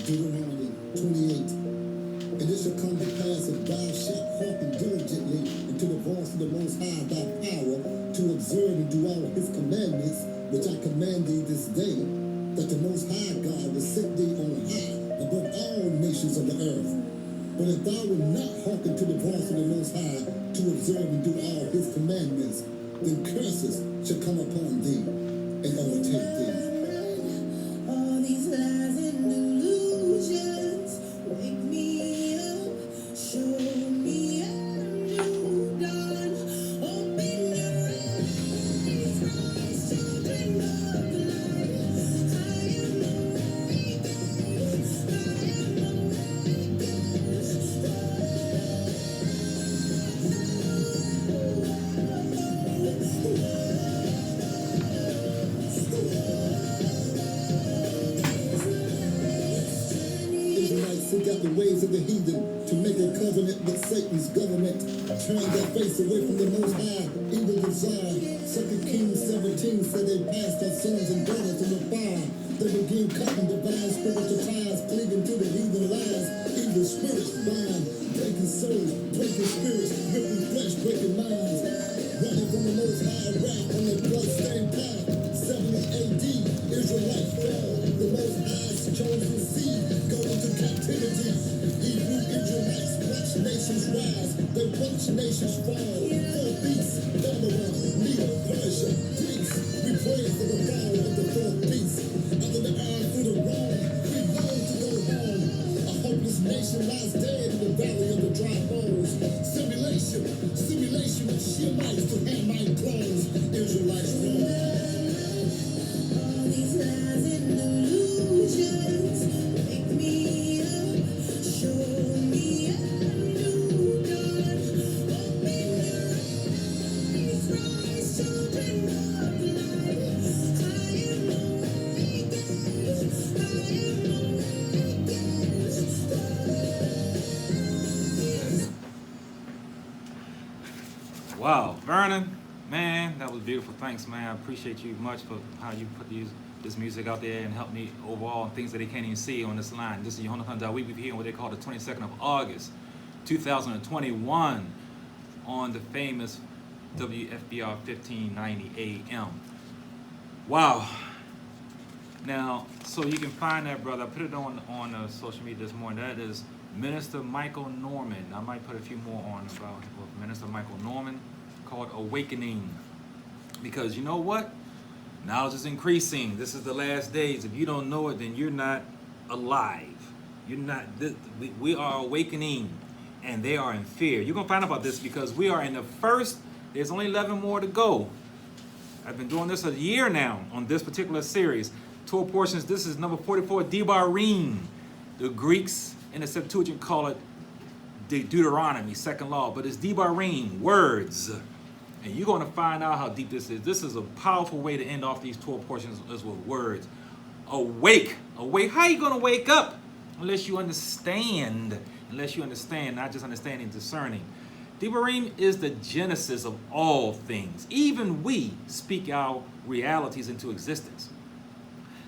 Deuteronomy 28. And it shall come to pass if thou shalt hearken diligently unto the voice of the Most High thy power, to observe and do all his commandments, which I command thee this day, that the Most High God will set thee on high above all nations of the earth. But if thou wilt not hearken to the voice of the Most High, to observe and do all his commandments, then curses shall come upon thee and overtake thee. All these lies and illusions wake me up, show me a new dawn. Open your eyes, Christ, children of the light. I am awake, Seek out the ways of the heathen to make a covenant with Satan's government. Turn their face away from the Most High, evil desire. 2 Kings 17 said they passed their sons and daughters in the fire. They begin cutting divine spiritual ties, cleaving to the heathen lies. Evil spirits bind, breaking souls, breaking spirits, ripping flesh, breaking minds. Running from the Most High wrath on the blood-stained path. 70 AD, Israelites fell. The Most High's chosen seed go into captivity. Hebrew Israelites watch nations rise. They watch nations fall. Four beasts, Babylon, Medo, Persia, Greece. We pray for the fall of the fourth beast. Under the iron through the wrong, we long to go home. A hopeless nation lies dead in the valley of the dry bones. Simulation of Shemites to Hamite clones. Israelites wrong. All these lies and illusions wake me up, show me a new dawn. Open your eyes, Christ, children of the light. I am awake, Wow, Vernon, man, that was beautiful. Thanks, man. I appreciate you much for how you put this music out there and help me overall things that they can't even see on this line. This is your Honda we be here on what they call the 22nd of August, 2021, on the famous WFBR 1590 AM. Wow. Now, so you can find that, brother. I put it on social media this morning. That is Minister Michael Norman. I might put a few more on about Minister Michael Norman, called Awakening. Because you know what? Knowledge is increasing. This is the last days. If you don't know it, then you're not alive. You're not. We are awakening, and they are in fear. You're gonna find out about this because we are in the first. There's only 11 more to go. I've been doing this a year now on this particular series. 12 portions. This is number 44, Debarim. The Greeks in the Septuagint call it the Deuteronomy, second law, but it's Debarim, words. And you're going to find out how deep this is. This is a powerful way to end off these 12 portions is with words. Awake. Awake. How are you going to wake up? Unless you understand. Unless you understand, not just understanding, discerning. Debarim is the genesis of all things. Even we speak our realities into existence.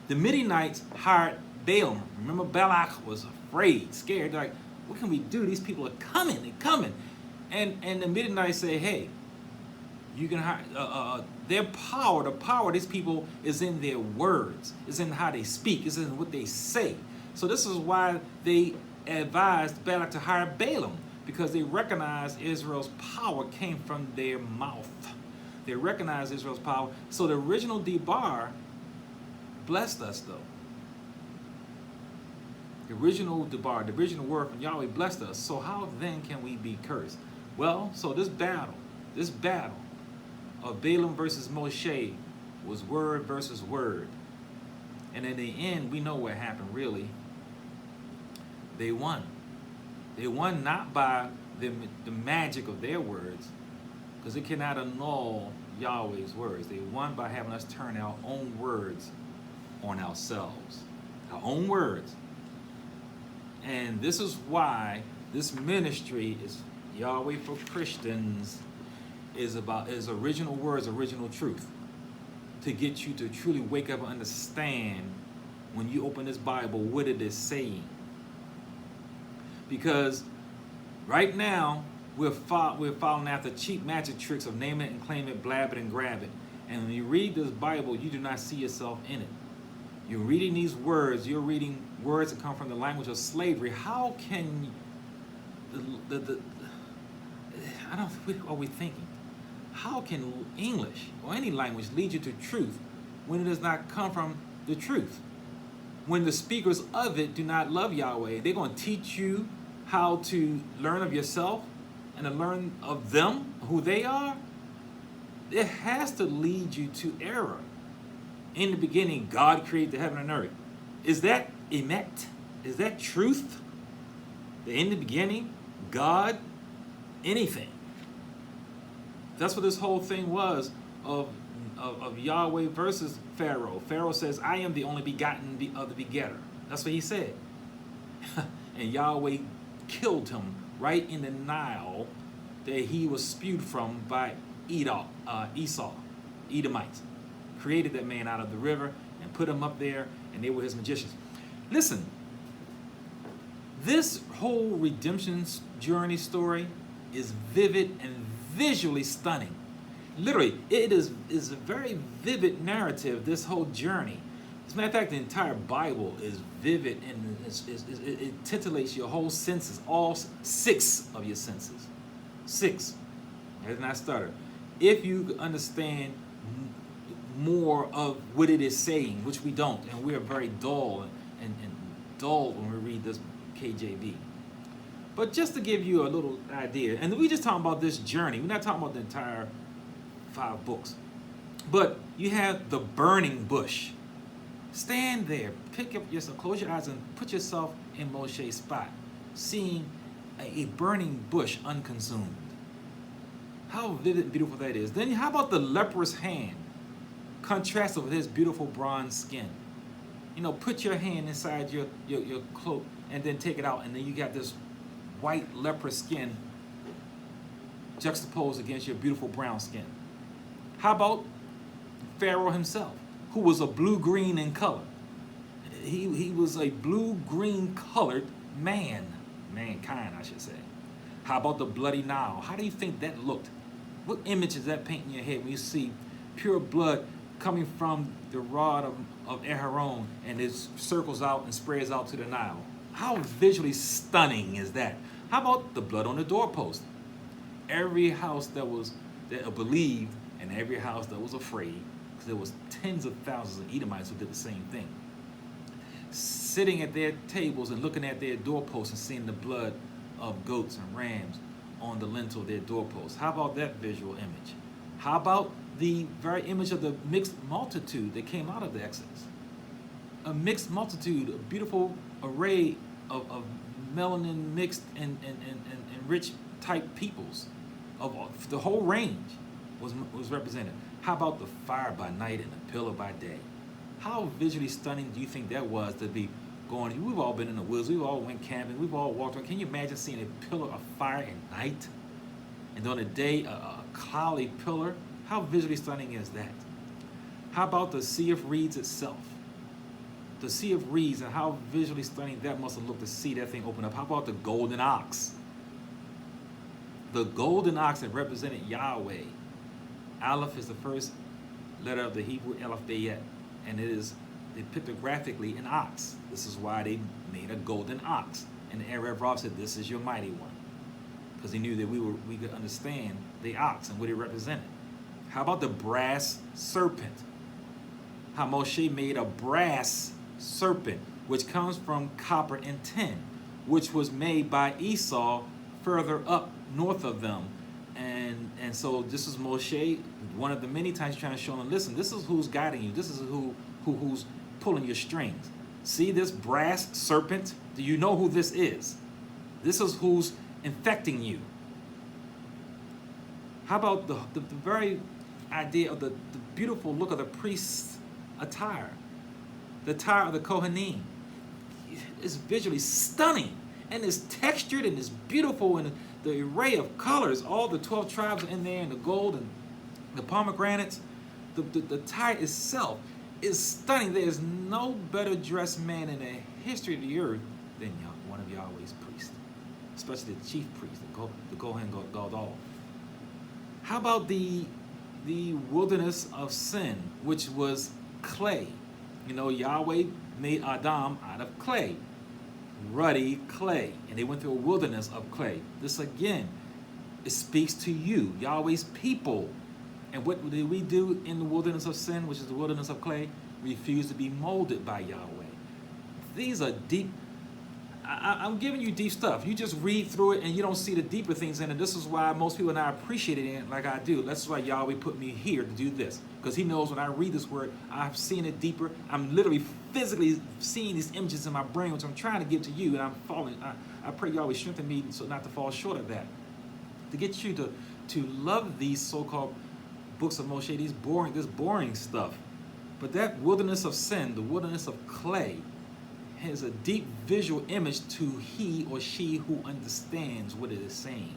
The Midianites hired Balaam. Remember, Balak was afraid, scared. They're like, what can we do? These people are coming. They're coming. And the Midianites say, hey, you can hire, their power, the power of these people is in their words, is in how they speak, is in what they say. So this is why they advised Balak to hire Balaam, because they recognized Israel's power came from their mouth. They recognized Israel's power. So the original Debar blessed us, though. The original Debar, the original word from Yahweh blessed us. So how then can we be cursed? Well, so this battle of Balaam versus Moshe was word versus word. And in the end, we know what happened, really. They won. They won not by the magic of their words, because it cannot annul Yahweh's words. They won by having us turn our own words on ourselves. Our own words. And this is why this ministry is Yahweh for Christians is original words, original truth, to get you to truly wake up and understand when you open this Bible, what it is saying. Because right now, we're following after cheap magic tricks of name it and claim it, blab it and grab it. And when you read this Bible, you do not see yourself in it. You're reading these words. You're reading words that come from the language of slavery. How can I don't. What are we thinking? How can English or any language lead you to truth when it does not come from the truth? When the speakers of it do not love Yahweh, they're going to teach you how to learn of yourself and to learn of them, who they are. It has to lead you to error. In the beginning, God created the heaven and earth. Is that emet? Is that truth? In the beginning, God, anything. That's what this whole thing was of Yahweh versus Pharaoh. Pharaoh says, I am the only begotten of the begetter. That's what he said. And Yahweh killed him right in the Nile that he was spewed from by Esau, Edomites. Created that man out of the river and put him up there, and they were his magicians. Listen, this whole redemption journey story is vivid and visually stunning. Literally, it is a very vivid narrative, this whole journey. As a matter of fact, the entire Bible is vivid, and it titillates your whole senses, all 6 of your senses. 6. I did not stutter. If you understand more of what it is saying, which we don't, and we are very dull and dull when we read this KJV. But just to give you a little idea, and we're just talking about this journey. We're not talking about the entire 5 books. But you have the burning bush. Stand there, pick up yourself, close your eyes, and put yourself in Moshe's spot, seeing a burning bush unconsumed. How vivid and beautiful that is. Then how about the leprous hand, contrasted with his beautiful bronze skin? You know, put your hand inside your cloak and then take it out, and then you got this white leprous skin juxtaposed against your beautiful brown skin. How about Pharaoh himself, who was a blue-green in color? He was a blue-green colored mankind, I should say. How about the bloody Nile? How do you think that looked? What image is that painting in your head when you see pure blood coming from the rod of Aharon, and it circles out and spreads out to the Nile? How visually stunning is that? How about the blood on the doorpost? Every house that believed and every house that was afraid, because there was tens of thousands of Edomites who did the same thing, sitting at their tables and looking at their doorposts and seeing the blood of goats and rams on the lintel of their doorposts. How about that visual image? How about the very image of the mixed multitude that came out of the Exodus? A mixed multitude, a beautiful array of melanin mixed and rich type peoples of the whole range was represented. How about the fire by night and the pillar by day? How visually stunning do you think that was to be going? We've all been in the woods, we've all went camping, we've all walked around. Can you imagine seeing a pillar of fire at night, and on a day a cloudy pillar? How visually stunning is that? How about the Sea of Reeds itself? The Sea of Reeds, and how visually stunning that must have looked to see that thing open up. How about the golden ox? The golden ox that represented Yahweh. Aleph is the first letter of the Hebrew alphabet, and it is pictographically an ox. This is why they made a golden ox. And the Arab Rav said, this is your mighty one, because he knew that we could understand the ox and what it represented. How about the brass serpent? How Moshe made a brass serpent, which comes from copper and tin, which was made by Esau further up north of them. And so this is Moshe, one of the many times trying to show them, listen, this is who's guiding you. This is who's pulling your strings. See this brass serpent? Do you know who this is? This is who's infecting you. How about the very idea of the beautiful look of the priest's attire? The attire of the Kohanim is visually stunning, and it's textured and it's beautiful, and the array of colors, all the 12 tribes are in there, and the gold and the pomegranates. The attire itself is stunning. There is no better dressed man in the history of the earth than one of Yahweh's priests, especially the chief priest, the Kohen Gadol. How about the wilderness of sin, which was clay? You know, Yahweh made Adam out of clay, ruddy clay, and they went through a wilderness of clay. This again, it speaks to you, Yahweh's people. And what did we do in the wilderness of sin, which is the wilderness of clay? Refuse to be molded by Yahweh. These are deep. I'm giving you deep stuff. You just read through it and you don't see the deeper things in it. This is why most people not appreciating it like I do. That's why Yahweh put me here to do this. Because he knows when I read this word, I've seen it deeper. I'm literally physically seeing these images in my brain, which I'm trying to give to you, and I'm falling. I pray Yahweh strengthen me so not to fall short of that. To get you to love these so-called books of Moshe, this boring stuff. But that wilderness of sin, the wilderness of clay, has a deep visual image to he or she who understands what it is saying.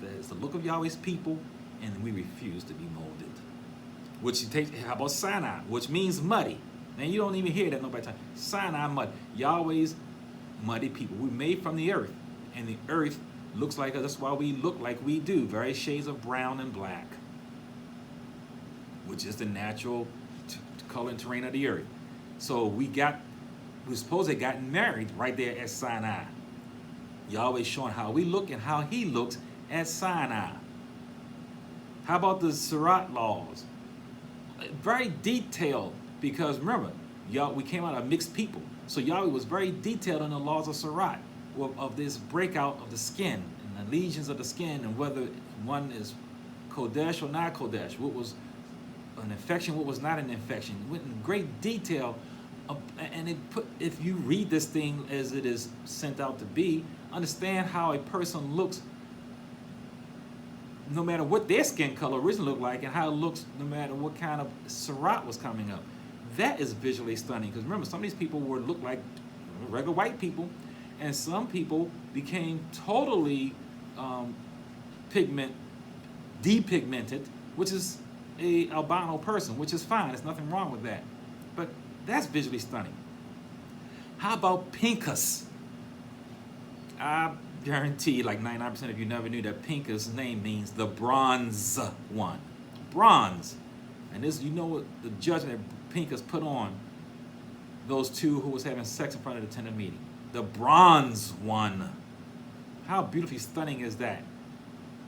That is the look of Yahweh's people, and we refuse to be molded. Which you take, how about Sinai, which means muddy? And you don't even hear that nobody talking. Sinai, mud. Yahweh's muddy people. We're made from the earth, and the earth looks like us. That's why we look like we do. Various shades of brown and black, which is the natural color and terrain of the earth. So we're supposed to have gotten married right there at Sinai. Yahweh showing how we look and how he looks at Sinai. How about the Surat laws? Very detailed, because remember, we came out of mixed people. So Yahweh was very detailed on the laws of Surat, of this breakout of the skin and the lesions of the skin, and whether one is Kodesh or not Kodesh, what was an infection, what was not an infection. It went in great detail. And if you read this thing as it is sent out to be, understand how a person looks no matter what their skin color originally looked like, and how it looks no matter what kind of Surat was coming up. That is visually stunning, because remember, some of these people looked like regular white people, and some people became totally depigmented, which is a albino person, which is fine. There's nothing wrong with that. But that's visually stunning. How about Pinchas? I guarantee like 99% of you never knew that Pinchas' name means the bronze one. Bronze. And this, you know what the judgment that Pinchas put on those two who was having sex in front of the tent of meeting. The bronze one. How beautifully stunning is that?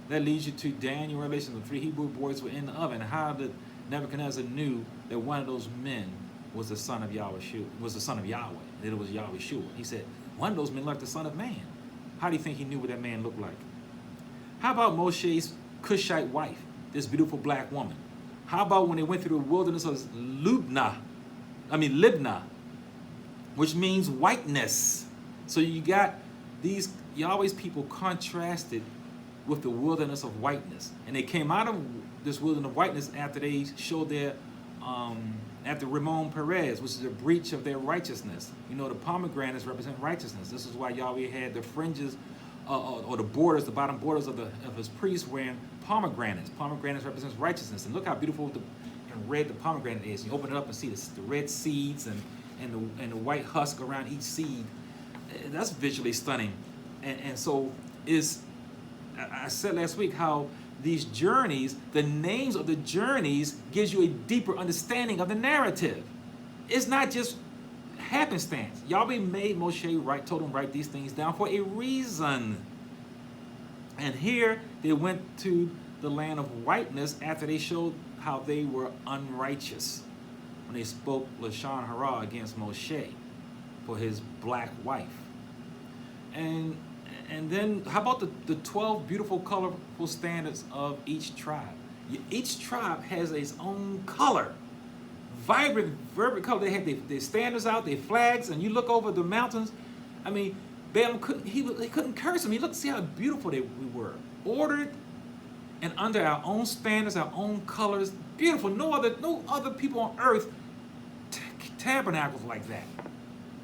That leads you to Daniel, Revelation. The 3 Hebrew boys were in the oven. How did Nebuchadnezzar knew that one of those men was the son of Yahweh, that it was Yahweh Shua? He said, one of those men like the Son of Man. How do you think he knew what that man looked like? How about Moshe's Cushite wife, this beautiful black woman? How about when they went through the wilderness of Libnah, which means whiteness? So you got these Yahweh's people contrasted with the wilderness of whiteness. And they came out of this wilderness of whiteness after they showed their after Ramon Perez, which is a breach of their righteousness. You know, the pomegranates represent righteousness. This is why Yahweh had the fringes or the borders, the bottom borders of his priests wearing pomegranates. Pomegranates represents righteousness. And look how beautiful and red the pomegranate is. You open it up and see the red seeds and the white husk around each seed. That's visually stunning. And so I said last week how these journeys, the names of the journeys gives you a deeper understanding of the narrative. It's not just happenstance. Yahweh made Moshe told him write these things down for a reason. And here they went to the land of whiteness after they showed how they were unrighteous when they spoke Lashon Hara against Moshe for his black wife. And then, how about the 12 beautiful, colorful standards of each tribe? Each tribe has its own color. Vibrant color. They have their standards out, their flags, and you look over the mountains. I mean, Balaam couldn't curse them. See how beautiful we were. Ordered and under our own standards, our own colors. Beautiful. No other people on earth tabernacles like that.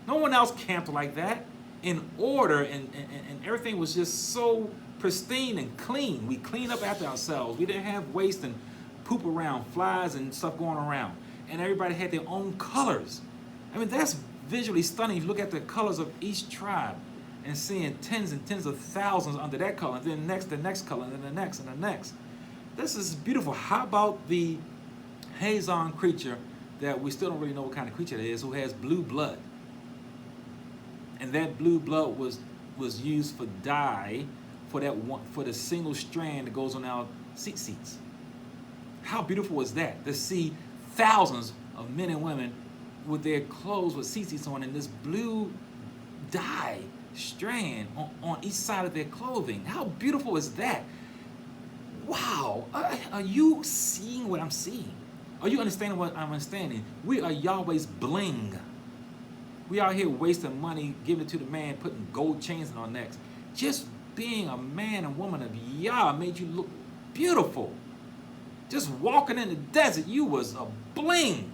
No one else camped like that. In order, and everything was just so pristine and clean. We cleaned up after ourselves. We didn't have waste and poop around, flies and stuff going around. and everybody had their own colors. I mean, that's visually stunning. You look at the colors of each tribe and seeing tens and tens of thousands under that color, and then the next color, and then the next, and the next. This is beautiful. How about the Hazon creature that we still don't really know what kind of creature it is, who has blue blood? And that blue blood was used for dye for that one, for the single strand that goes on our seats. How beautiful was that, to see thousands of men and women with their clothes with seats on, and this blue dye strand on each side of their clothing? How beautiful is that? Wow, are you seeing what I'm seeing? Are you understanding what I'm understanding? We are Yahweh's bling. We out here wasting money, giving it to the man, putting gold chains in our necks. Just being a man and woman of Yah made you look beautiful. Just walking in the desert, you was a bling.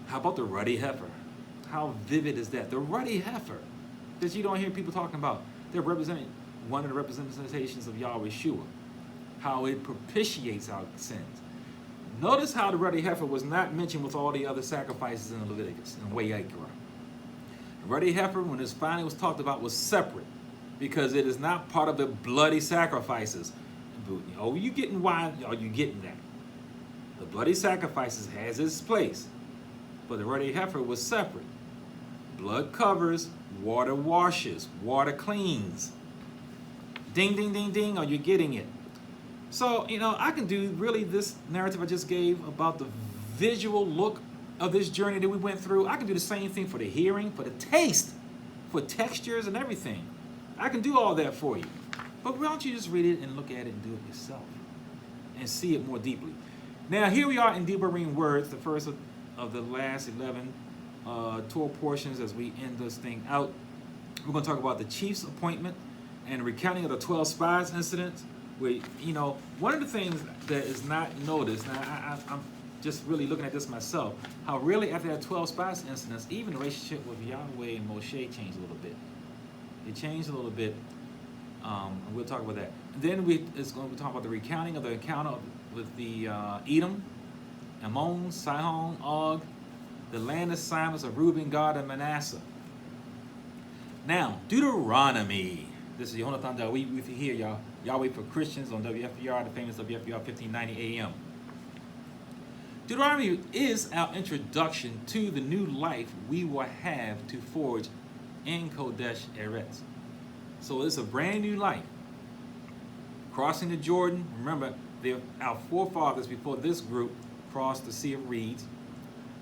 How about the ruddy heifer? How vivid is that? The ruddy heifer that you don't hear people talking about. They're representing one of the representations of Yahweh Shua, how it propitiates our sins. Notice how the ruddy heifer was not mentioned with all the other sacrifices in Leviticus and Wayikra. The ruddy heifer, when it finally was talked about, was separate because it is not part of the bloody sacrifices. Oh, you getting why? Are you getting that? The bloody sacrifices has its place, but the ruddy heifer was separate. Blood covers, water washes, water cleans. Ding, ding, ding, ding. Are you getting it? So, I can do really this narrative I just gave about the visual look of this journey that we went through. I can do the same thing for the hearing, for the taste, for textures and everything. I can do all that for you. But why don't you just read it and look at it and do it yourself and see it more deeply. Now, here we are in Debarim words, the first of the last 11 Torah portions as we end this thing out. We're going to talk about the chief's appointment and the recounting of the 12 spies incident. Where, one of the things that is not noticed, now I'm just really looking at this myself, how really after that 12 spies incidents, even the relationship with Yahweh and Moshe changed a little bit. It changed a little bit, and we'll talk about that. And then it's going to be talking about the recounting of the encounter with the Edom, Ammon, Sihon, Og, the land assignments of Reuben, Gad, and Manasseh. Now, Deuteronomy. This is Yonathan that we hear y'all. Yahweh for Christians on WFBR, the famous WFBR 1590 AM. Deuteronomy is our introduction to the new life we will have to forge in Kodesh Eretz. So it's a brand new life. Crossing the Jordan, remember, our forefathers before this group crossed the Sea of Reeds.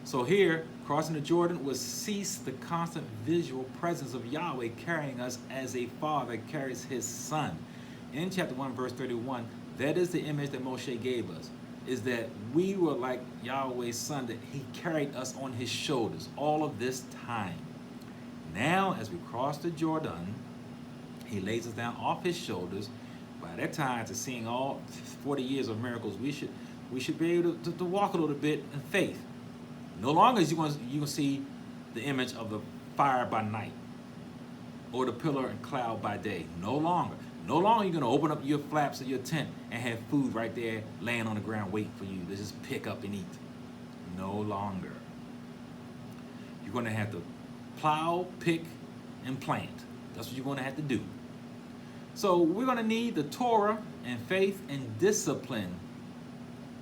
So here, crossing the Jordan was cease the constant visual presence of Yahweh carrying us as a father carries his son. In chapter 1, verse 31, that is the image that Moshe gave us, is that we were like Yahweh's son, that he carried us on his shoulders all of this time. Now, as we cross the Jordan, he lays us down off his shoulders. By that time, to seeing all 40 years of miracles, we should be able to walk a little bit in faith. No longer is you going to see the image of the fire by night or the pillar and cloud by day. No longer. No longer you're going to open up your flaps of your tent and have food right there laying on the ground waiting for you to just pick up and eat. No longer. You're going to have to plow, pick, and plant. That's what you're going to have to do. So we're going to need the Torah and faith and discipline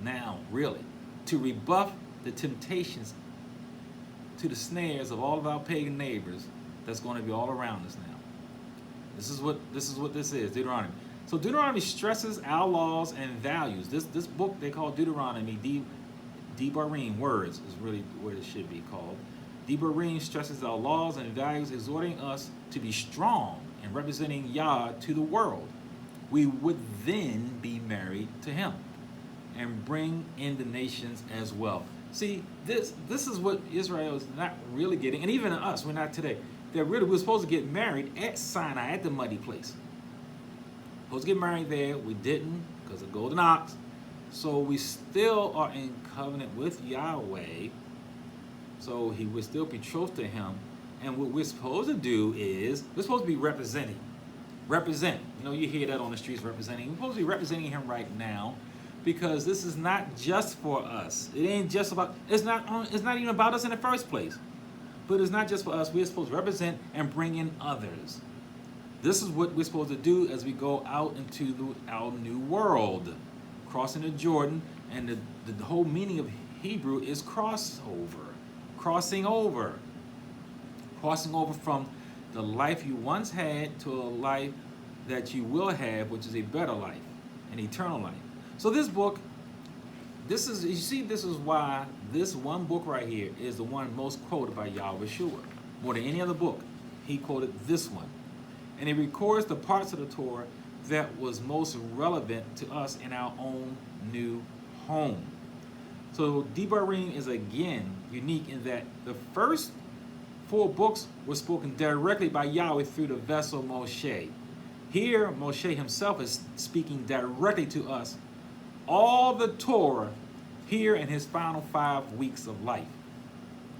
now, really, to rebuff the temptations to the snares of all of our pagan neighbors that's going to be all around us now. This is what this is, Deuteronomy. So Deuteronomy stresses our laws and values. This book they call Deuteronomy, Debarim words is really what it should be called. Debarim stresses our laws and values, exhorting us to be strong and representing Yah to the world. We would then be married to him and bring in the nations as well. See, this is what Israel is not really getting, and even us, we're not today. We're supposed to get married at Sinai, at the muddy place. Supposed to get married there. We didn't because of golden ox. So we still are in covenant with Yahweh. So we're still betrothed to him. And what we're supposed to do is, we're supposed to be representing. Represent. You hear that on the streets, representing. We're supposed to be representing him right now because this is not just for us. It ain't just about, it's not even about us in the first place. But it's not just for us. We're supposed to represent and bring in others. This is what we're supposed to do as we go out into our new world. Crossing the Jordan, and the whole meaning of Hebrew is crossover. Crossing over. Crossing over from the life you once had to a life that you will have, which is a better life, an eternal life. So this book, this is why this one book right here is the one most quoted by Yahweh Shua. More than any other book, he quoted this one. And it records the parts of the Torah that was most relevant to us in our own new home. So Debarim is again unique in that the first 4 books were spoken directly by Yahweh through the vessel Moshe. Here, Moshe himself is speaking directly to us all the Torah here in his final 5 weeks of life.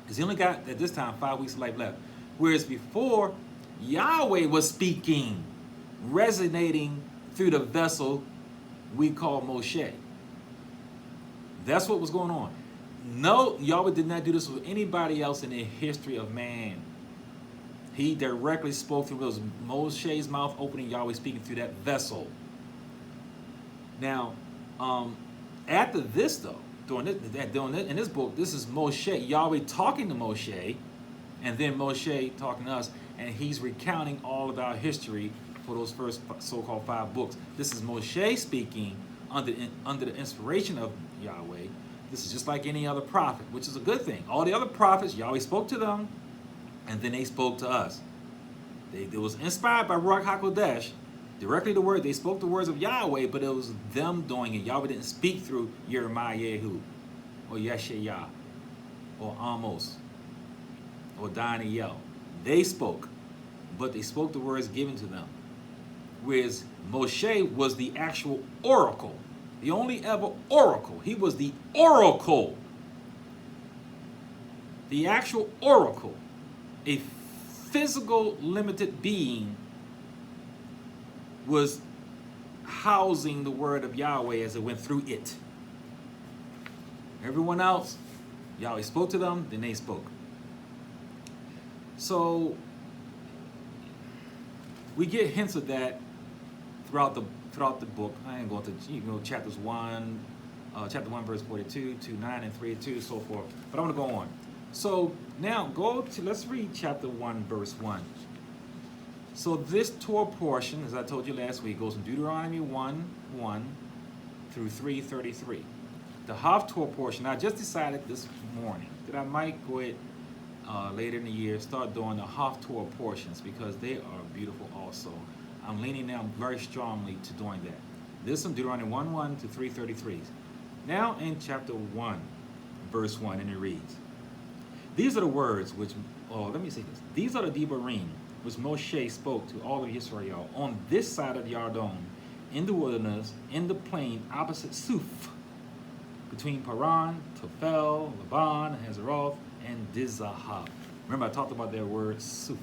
Because he only got, at this time, 5 weeks of life left. Whereas before, Yahweh was speaking, resonating through the vessel we call Moshe. That's what was going on. No, Yahweh did not do this with anybody else in the history of man. He directly spoke through those Moshe's mouth opening, Yahweh speaking through that vessel. Now, after this though, in this book, this is Moshe, Yahweh talking to Moshe, and then Moshe talking to us, and he's recounting all of our history for those first so-called 5 books. This is Moshe speaking under the inspiration of Yahweh. This is just like any other prophet, which is a good thing. All the other prophets, Yahweh spoke to them, and then they spoke to us. It was inspired by Ruach HaKodesh, directly the word. They spoke the words of Yahweh, but it was them doing it. Yahweh didn't speak through Jeremiah or Yeshayah or Amos or Daniel. They spoke, but they spoke the words given to them. Whereas Moshe was the actual oracle, the only ever oracle. He was the oracle, the actual oracle, a physical limited being was housing the word of Yahweh as it went through it. Everyone else, Yahweh spoke to them, then they spoke. So we get hints of that throughout the book. I ain't going to chapter 1 verse 42 to 9 and 3 2 so forth. But I'm going to go on. So now let's read chapter 1 verse 1. So this Torah portion, as I told you last week, goes from Deuteronomy 1:1 through 3:33. The half Torah portion, I just decided this morning that I might go ahead later in the year start doing the half Torah portions because they are beautiful also. I'm leaning now very strongly to doing that. This is from Deuteronomy 1:1 to 3:33. Now in chapter 1, verse 1, and it reads, these are the words which, let me say this. These are the Debarim which Moshe spoke to all of Israel on this side of the Yarden, in the wilderness, in the plain opposite Suf, between Paran, Tophel, Laban, Hazeroth, and Dizahab. Remember I talked about that word Suf.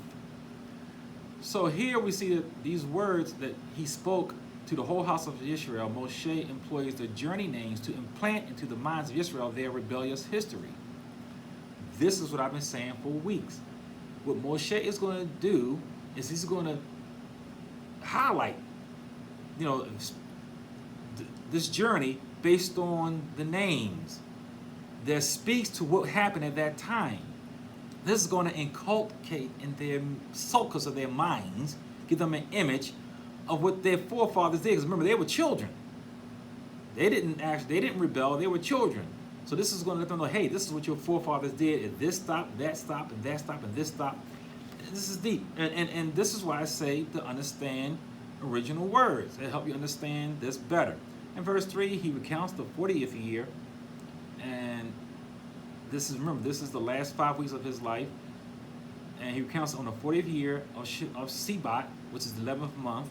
So here we see that these words that he spoke to the whole house of Israel, Moshe employs the journey names to implant into the minds of Israel their rebellious history. This is what I've been saying for weeks. What Moshe is going to do is he's going to highlight, this journey based on the names that speaks to what happened at that time. This is going to inculcate in their sulcus of their minds, give them an image of what their forefathers did. Because remember, they were children. They didn't rebel. They were children. So this is going to let them know, hey, this is what your forefathers did at this stop, that stop, and that stop, and this stop. And this is deep. And this is why I say to understand original words. It'll help you understand this better. In verse 3, he recounts the 40th year. And this is the last 5 weeks of his life. And he recounts on the 40th year of Sebat, which is the 11th month,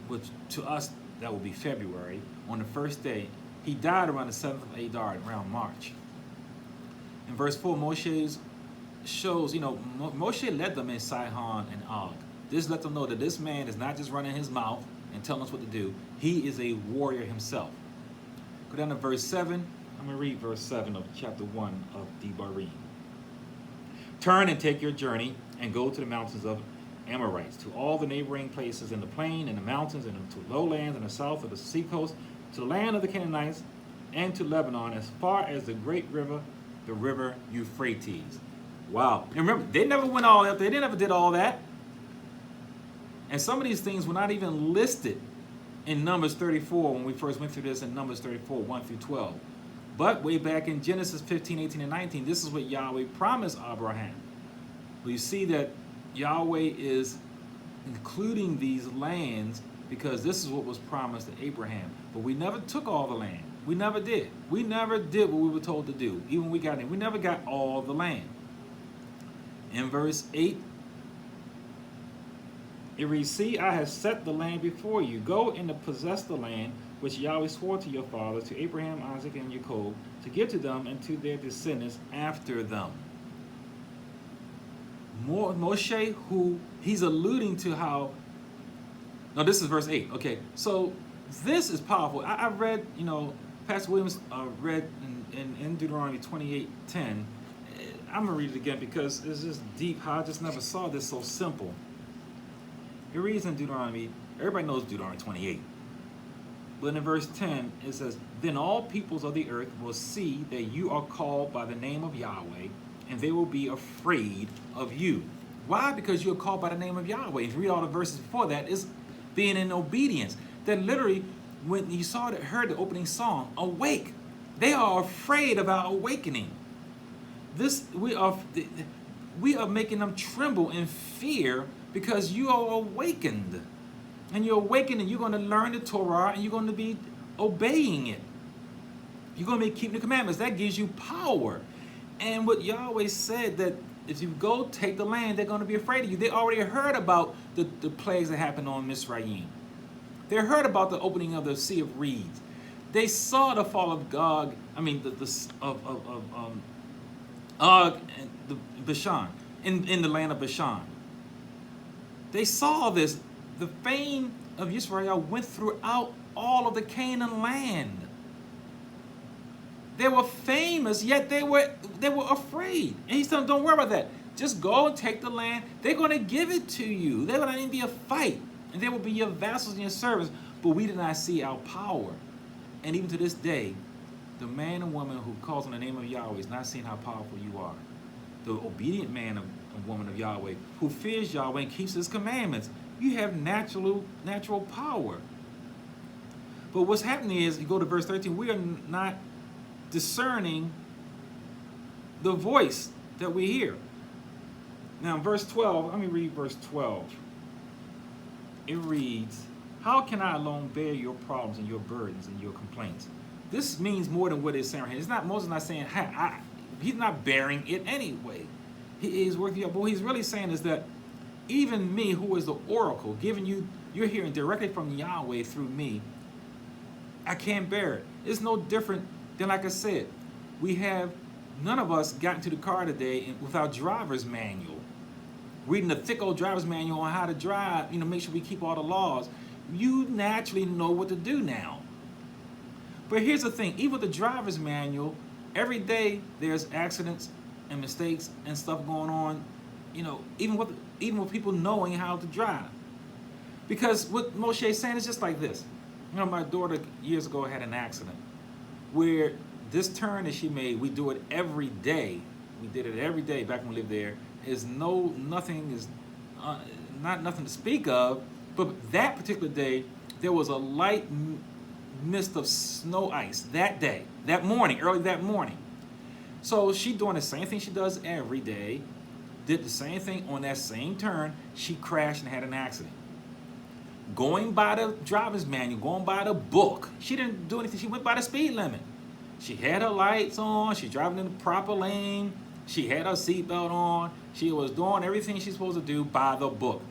which to us, that will be February, on the first day. He died around the 7th of Adar, around March. In verse 4, Moshe shows, Moshe led them in Sihon and Og. This let them know that this man is not just running his mouth and telling us what to do. He is a warrior himself. Go down to verse 7. I'm going to read verse 7 of chapter 1 of Debarim. Turn and take your journey and go to the mountains of Amorites, to all the neighboring places in the plain and the mountains and to lowlands and the south of the seacoast, to the land of the Canaanites and to Lebanon, as far as the great river, the river Euphrates. Wow. And remember, they never went all up there. They never did all that. And some of these things were not even listed in Numbers 34 when we first went through this in Numbers 34, 1 through 12. But way back in Genesis 15, 18, and 19, this is what Yahweh promised Abraham. Well, you see that Yahweh is including these lands because this is what was promised to Abraham. But we never took all the land. We never did. We never did what we were told to do. Even when we got in, we never got all the land. In verse 8, it reads, see, I have set the land before you. Go and possess the land which Yahweh swore to your fathers, to Abraham, Isaac, and Jacob, to give to them and to their descendants after them. Moshe, who he's alluding to how, no, this is verse 8. Okay, so this is powerful. I read, Pastor Williams read in Deuteronomy 28:10. I'm going to read it again because it's just deep how I just never saw this so simple. It reads in Deuteronomy, everybody knows Deuteronomy 28. But in verse 10, it says, then all peoples of the earth will see that you are called by the name of Yahweh, and they will be afraid of you. Why? Because you are called by the name of Yahweh. If you read all the verses before that, it's being in obedience. That literally, when you heard the opening song, awake, they are afraid of our awakening. We are making them tremble in fear because you are awakened. And you're awakened and you're going to learn the Torah and you're going to be obeying it. You're going to be keeping the commandments. That gives you power. And what Yahweh said that if you go take the land, they're going to be afraid of you. They already heard about the plagues that happened on Mizraim. They heard about the opening of the Sea of Reeds. They saw the fall of Og and the Bashan in the land of Bashan. They saw this. The fame of Israel went throughout all of the Canaan land. They were famous, yet they were afraid. And he said, don't worry about that. Just go and take the land. They're going to give it to you. There will not even be a fight. And they will be your vassals and your servants. But we did not see our power. And even to this day, the man and woman who calls on the name of Yahweh is not seeing how powerful you are. The obedient man and woman of Yahweh who fears Yahweh and keeps his commandments. You have natural power. But what's happening is, you go to verse 13, we are not discerning the voice that we hear. Now, in verse 12, let me read verse 12. It reads, how can I alone bear your problems and your burdens and your complaints? This means more than what it's saying right here. It's not, Moses not saying, he's not bearing it anyway. He's working, but what he's really saying is that even me, who is the oracle, giving you, you're hearing directly from Yahweh through me, I can't bear it. It's no different than, like I said, none of us got into the car today without driver's manual. Reading the thick old driver's manual on how to drive, make sure we keep all the laws. You naturally know what to do now. But here's the thing, even with the driver's manual, every day there's accidents and mistakes and stuff going on, even with people knowing how to drive. Because what Moshe is saying is just like this. My daughter years ago had an accident where this turn that she made, we do it every day. We did it every day back when we lived there. Nothing to speak of. But that particular day, there was a light mist of snow ice that day, early that morning. So she doing the same thing she does every day, did the same thing on that same turn. She crashed and had an accident. Going by the driver's manual, going by the book, she didn't do anything. She went by the speed limit. She had her lights on. She's driving in the proper lane. She had her seatbelt on. She was doing everything she's supposed to do by the book.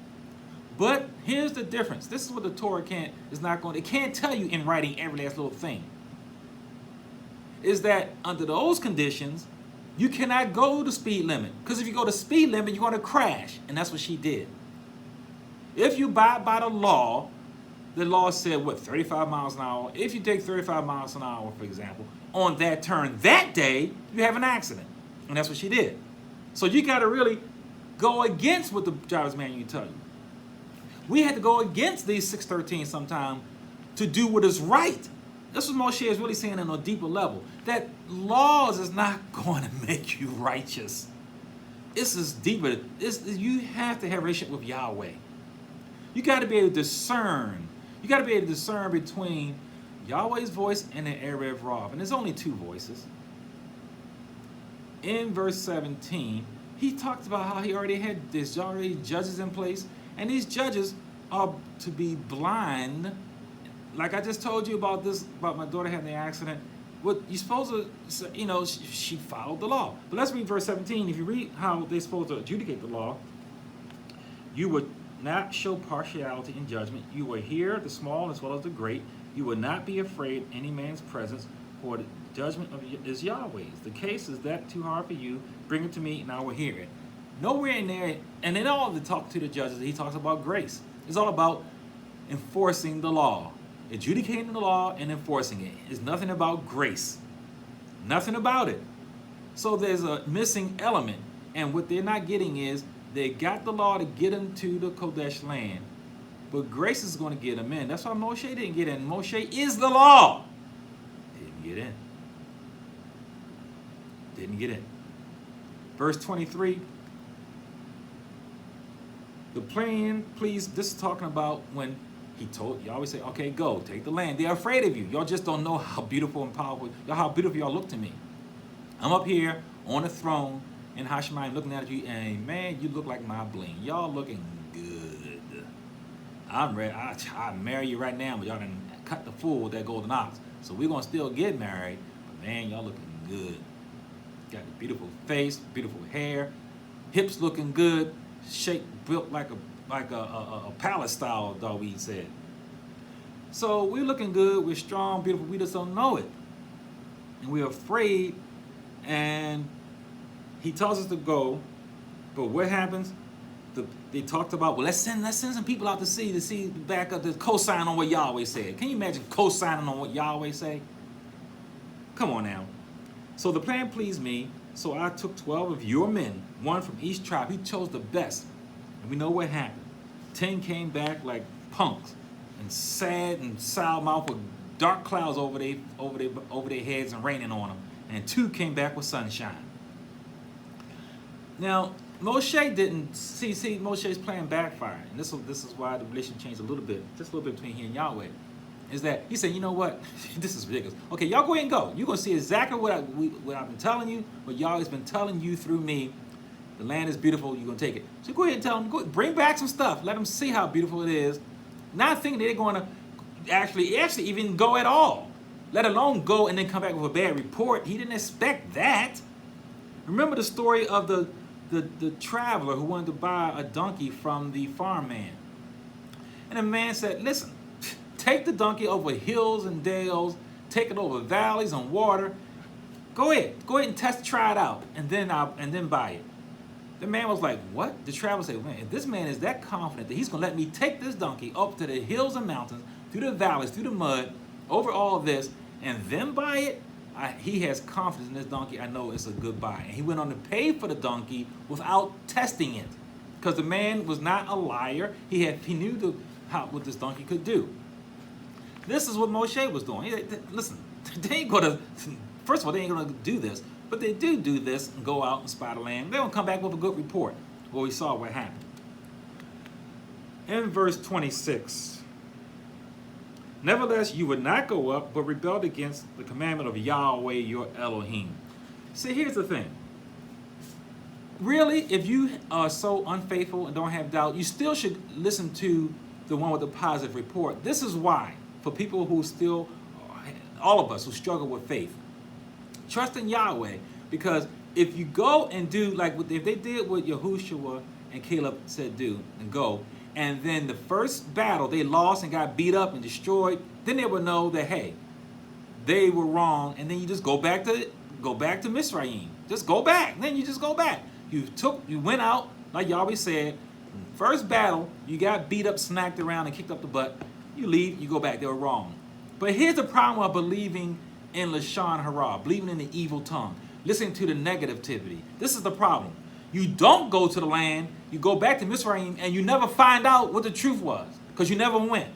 But here's the difference. This is what the Torah it can't tell you in writing every last little thing. Is that under those conditions, you cannot go the speed limit. Because if you go the speed limit, you're going to crash. And that's what she did. If you abide by the law, the law said, what, 35 miles an hour? If you take 35 miles an hour, for example, on that turn that day, you have an accident. And that's what she did. So you got to really go against what the driver's manual tell you. We had to go against these 613 sometime to do what is right. This is what Moshe is really saying on a deeper level, that laws is not going to make you righteous. This is deeper. You have to have a relationship with Yahweh. You got to be able to discern. You got to be able to discern between Yahweh's voice and the Erev Rav. And there's only two voices. In verse 17, he talked about how he already had already judges in place. And these judges are to be blind. Like I just told you about this, about my daughter having the accident. What you're supposed to, she followed the law. But let's read verse 17. If you read how they're supposed to adjudicate the law, you would not show partiality in judgment. You will hear the small as well as the great. You will not be afraid any man's presence, for the judgment is Yahweh's. The case is that too hard for you. Bring it to me, and I will hear it. Nowhere in there, and in all the talk to the judges, he talks about grace. It's all about enforcing the law, adjudicating the law and enforcing it. It's nothing about grace. Nothing about it. So there's a missing element, and what they're not getting is they got the law to get them to the Kodesh land, but grace is going to get them in. That's why Moshe didn't get in. Moshe is the law. Didn't get in. Didn't get in. Verse 23. The plan, please, this is talking about when he told, you always say, okay, go, take the land. They're afraid of you. Y'all just don't know how beautiful and powerful, how beautiful y'all look to me. I'm up here on the throne in Hashemayim looking at you, and man, you look like my bling. Y'all looking good. I'm ready. I'll marry you right now, but y'all done cut the fool with that golden ox. So we're going to still get married, but man, y'all looking good. Got a beautiful face, beautiful hair, hips looking good, shape built like a palace style, Dawid said. So we're looking good, we're strong, beautiful, we just don't know it. And we're afraid, and he tells us to go, but what happens? They talked about, well, let's send some people out to see back up, to co-sign on what Yahweh said. Can you imagine co-signing on what Yahweh say? Come on now. So the plan pleased me, so I took 12 of your men, one from each tribe. He chose the best. And we know what happened. 10 came back like punks and sad and sour-mouthed with dark clouds over their heads and raining on them. And 2 came back with sunshine. Now, Moshe didn't see Moshe's plan backfired. And this is why the relation changed a little bit, just a little bit between he and Yahweh. Is that he said, you know what? This is ridiculous. Okay, y'all go ahead and go. You're going to see exactly what I've been telling you, what Yahweh's been telling you through me. The land is beautiful. You're going to take it. So go ahead and tell them, bring back some stuff. Let them see how beautiful it is. Not thinking they're going to actually even go at all, let alone go and then come back with a bad report. He didn't expect that. Remember the story of the traveler who wanted to buy a donkey from the farm man. And the man said, listen, take the donkey over hills and dales, take it over valleys and water. Go ahead and try it out, and then buy it. The man was like, what? The traveler said, man, if this man is that confident that he's going to let me take this donkey up to the hills and mountains, through the valleys, through the mud, over all of this, and then buy it, he has confidence in this donkey. I know it's a good buy. And he went on to pay for the donkey without testing it, because the man was not a liar. He knew what this donkey could do. This is what Moshe was doing. Listen, they ain't going to, first of all, they ain't going to do this. But they do this and go out and spy the land. They don't come back with a good report. Well, we saw what happened. In verse 26, nevertheless, you would not go up, but rebelled against the commandment of Yahweh, your Elohim. See, here's the thing. Really, if you are so unfaithful and don't have doubt, you still should listen to the one with the positive report. This is why, for people who still, all of us who struggle with faith, trust in Yahweh, because if you go and do like if they did what Yahushua and Caleb said do and go, and then the first battle they lost and got beat up and destroyed, then they would know that hey, they were wrong, and then you just go back to Mizraim. Just go back. Then you just go back. You went out like Yahweh said. First battle, you got beat up, smacked around, and kicked up the butt. You leave, you go back, they were wrong. But here's the problem of believing in Lashon Hara, believing in the evil tongue, listening to the negativity. This is the problem. You don't go to the land, you go back to Mizraim, and you never find out what the truth was, because you never went.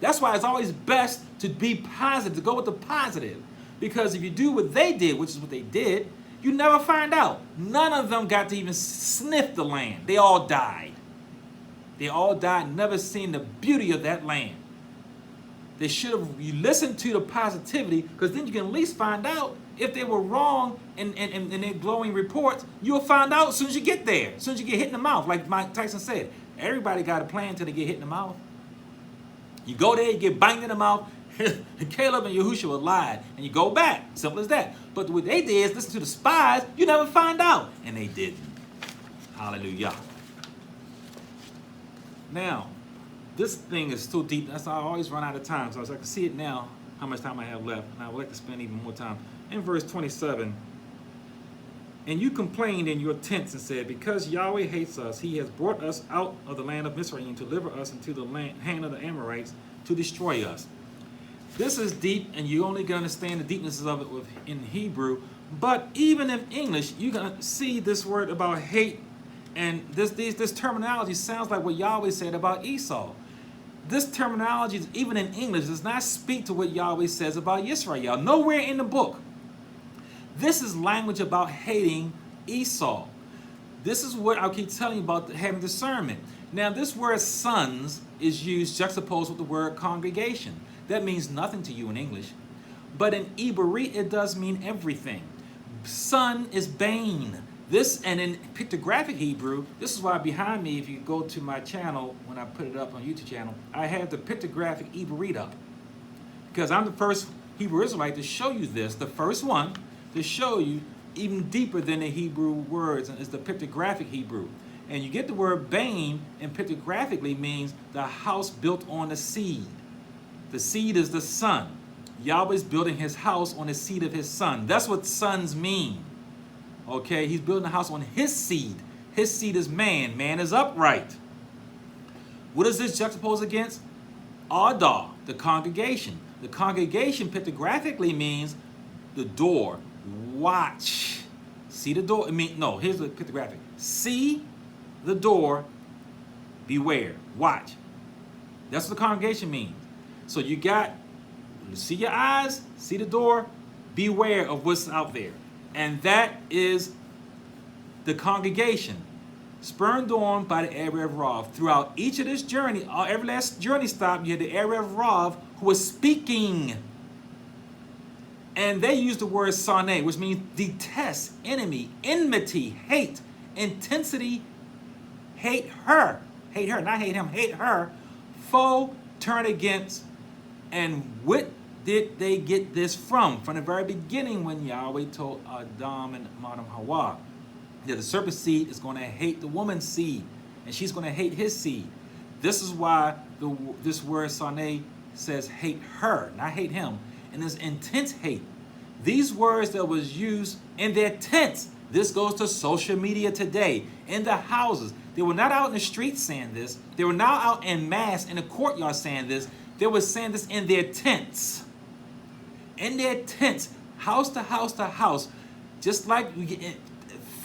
That's why it's always best to be positive, to go with the positive. Because if you do what they did, which is what they did, you never find out. None of them got to even sniff the land. They all died. They all died, never seen the beauty of that land. They should have listened to the positivity, because then you can at least find out if they were wrong in their glowing reports. You'll find out as soon as you get there, as soon as you get hit in the mouth. Like Mike Tyson said, everybody got a plan until they get hit in the mouth. You go there, you get banged in the mouth. Caleb and Yahushua lied, and you go back. Simple as that. But what they did is listen to the spies. You never find out, and they didn't. Hallelujah. Now, this thing is so deep. That's why I always run out of time. So I can see it now, how much time I have left, and I would like to spend even more time. In verse 27, and you complained in your tents and said, because Yahweh hates us, he has brought us out of the land of Mizraim to deliver us into the hand of the Amorites to destroy us. This is deep, and you only can understand the deepnesses of it in Hebrew. But even in English, you're going to see this word about hate, and this terminology sounds like what Yahweh said about Esau. This terminology, even in English, does not speak to what Yahweh says about Israel. Nowhere in the book. This is language about hating Esau. This is what I keep telling you about having discernment. Now, this word sons is used juxtaposed with the word congregation. That means nothing to you in English. But in Debarim, it does mean everything. Son is bane. This, and in pictographic Hebrew, this is why behind me, if you go to my channel, when I put it up on YouTube channel, I have the pictographic Debarim up. Because I'm the first Hebrew Israelite to show you this, the first one to show you even deeper than the Hebrew words, and it's the pictographic Hebrew. And you get the word bane, and pictographically means the house built on the seed. The seed is the son. Yahweh's building his house on the seed of his son. That's what sons mean. Okay, he's building a house on his seed. His seed is man. Man is upright. What is this juxtaposed against? Adah, the congregation. The congregation pictographically means the door. Watch. See the door? Here's the pictographic. See the door, beware. Watch. That's what the congregation means. So you got, see your eyes, see the door, beware of what's out there. And that is the congregation, spurned on by the Erev Rav. Throughout each of this journey, every last journey stop, you had the Erev Rav who was speaking. And they used the word soneh, which means detest, enemy, enmity, hate, intensity, hate her, not hate him, hate her, foe, turn against. And what did they get this from? From the very beginning, when Yahweh told Adam and Madam Hawa that the serpent seed is going to hate the woman's seed, and she's going to hate his seed. This is why this word soneh says hate her, not hate him, and this intense hate. These words that was used in their tents. This goes to social media today, in the houses. They were not out in the streets saying this. They were not out en masse in the courtyard saying this. They were saying this in their tents. In their tents, house to house to house. Just like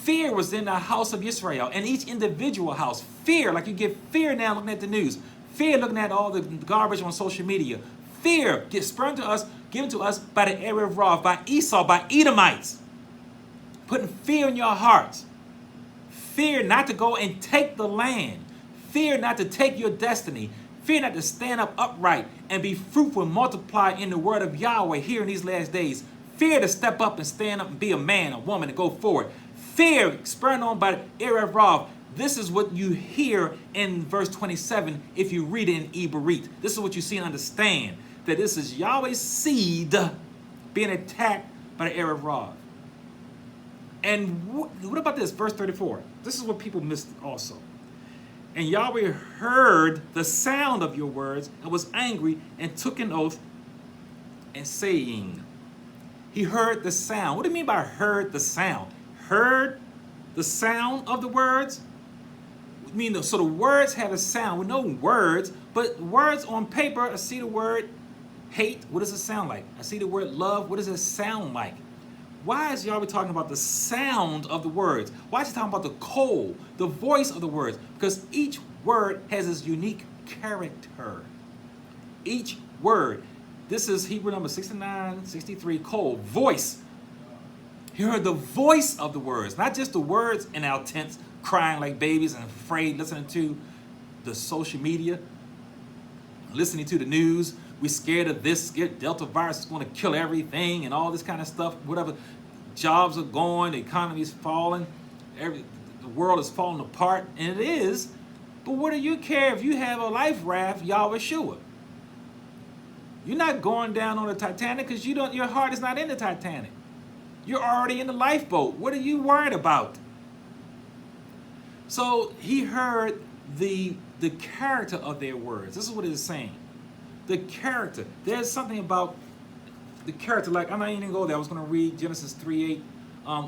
fear was in the house of Israel, and each individual house. Fear, like you get fear now looking at the news. Fear looking at all the garbage on social media. Fear gets spurned to us, given to us by the Erev Rav, by Esau, by Edomites. Putting fear in your hearts. Fear not to go and take the land. Fear not to take your destiny. Fear not to stand up upright and be fruitful and multiply in the word of Yahweh here in these last days. Fear to step up and stand up and be a man, a woman, and go forward. Fear spurred on by Erev Rav. This is what you hear in verse 27 if you read it in Debarim. This is what you see and understand. That this is Yahweh's seed being attacked by the Erev Rav. And what about this? Verse 34. This is what people missed also. And Yahweh heard the sound of your words and was angry and took an oath and saying. He heard the sound. What do you mean by heard the sound? Heard the sound of the words? I mean, so the words have a sound. We know words, But words on paper, I see the word hate. What does it sound like? I see the word love. What does it sound like? Why is Yahweh talking about the sound of the words? Why is he talking about the cold, the voice of the words? Because each word has its unique character. Each word. This is Hebrew number 6963, cold, voice. You heard the voice of the words, not just the words in our tents, crying like babies and afraid, listening to the social media, listening to the news. We're scared of this, scared Delta virus is going to kill everything and all this kind of stuff. Whatever, jobs are going, the economy is falling, the world is falling apart, and it is. But what do you care if you have a life raft, Yahweh Shua? You're not going down on the Titanic because your heart is not in the Titanic. You're already in the lifeboat. What are you worried about? So he heard the character of their words. This is what it is saying. The character. There's something about the character. Like, I'm not even going to go there. I was going to read Genesis 3:8.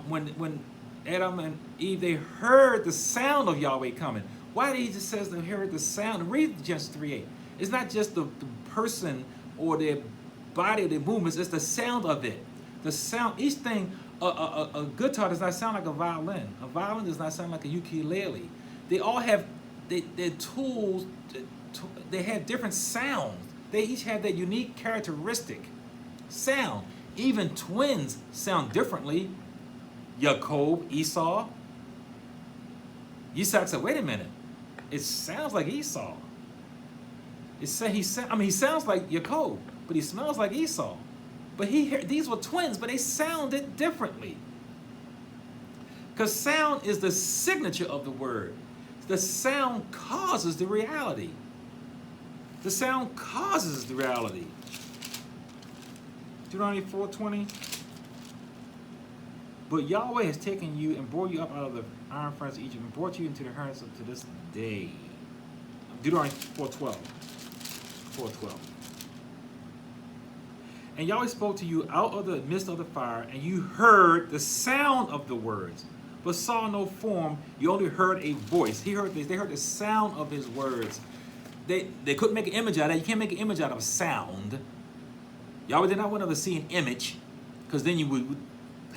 When Adam and Eve, they heard the sound of Yahweh coming. Why did he just says they heard the sound? Read Genesis 3:8. It's not just the person or their body, their movements. It's the sound of it. The sound, each thing, a guitar does not sound like a violin. A violin does not sound like a ukulele. They all have their tools. They have different sounds. They each have their unique characteristic sound. Even twins sound differently. Jacob, Esau. Isaac said, "Wait a minute, it sounds like Esau." He sounds like Jacob, but he smells like Esau. But these were twins, but they sounded differently. Because sound is the signature of the word. The sound causes the reality. The sound causes the reality. Deuteronomy 4:20. But Yahweh has taken you and brought you up out of the iron furnace of Egypt and brought you into the inheritance to this day. Deuteronomy 4:12. 4:12. And Yahweh spoke to you out of the midst of the fire, and you heard the sound of the words, but saw no form. You only heard a voice. They heard the sound of his words. They couldn't make an image out of it. You can't make an image out of sound. Yahweh did not want us to see an image, because then you would